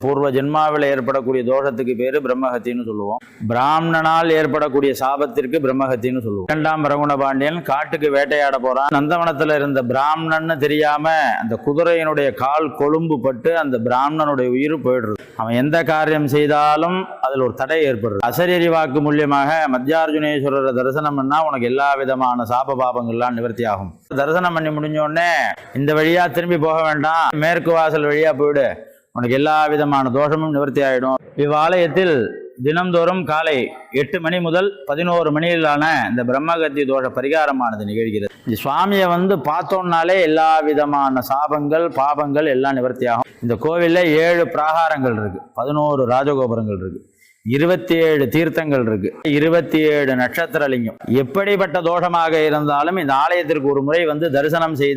பூர்வ ஜென்மாவில் ஏற்படக்கூடிய தோஷத்துக்கு பேரு பிரம்மஹத்தின்னு சொல்லுவோம். பிராமணனால் ஏற்படக்கூடிய சாபத்திற்கு பிரம்மஹத்தின்னு சொல்லுவோம். இரண்டாம் பரகுண பாண்டியன் காட்டுக்கு வேட்டையாட போறான். நந்தவனத்துல இருந்த பிராமணன்னு தெரியாம அந்த குதிரையினுடைய கால் கொழும்பு பட்டு அந்த பிராமணனுடைய உயிர் போயிடுறது. அவன் எந்த காரியம் செய்தாலும் அதில் ஒரு தடை ஏற்படுறது. அசரீரி வாக்கு மூலியமாக மத்தியார்ஜுனேஸ்வரரை தரிசனம் பண்ணா உனக்கு எல்லா விதமான சாப பாபங்கள்லாம் நிவர்த்தி ஆகும். தரிசனம் பண்ணி முடிஞ்ச உடனே இந்த வழியா திரும்பி போக வேண்டாம், மேற்கு வாசல் வழியா போயிடு, உனக்கு எல்லா விதமான தோஷமும் நிவர்த்தி ஆகிடும். இவ்வாலயத்தில் தினந்தோறும் காலை 8 மணி முதல் 11 மணியிலான இந்த பிரம்மகத்தி தோஷ பரிகாரமானது நிகழ்கிறது. சுவாமியை பார்த்தோம்னாலே எல்லா விதமான சாபங்கள் பாபங்கள் எல்லாம் நிவர்த்தி ஆகும். இந்த கோவிலில் 7 பிராகாரங்கள் இருக்கு, 11 ராஜகோபுரங்கள் இருக்கு, 27 தீர்த்தங்கள் இருக்கு, 27 நட்சத்திர லிங்கம். எப்படிப்பட்ட தோஷமாக இருந்தாலும் இந்த ஆலயத்திற்கு ஒரு முறை தரிசனம் செய்து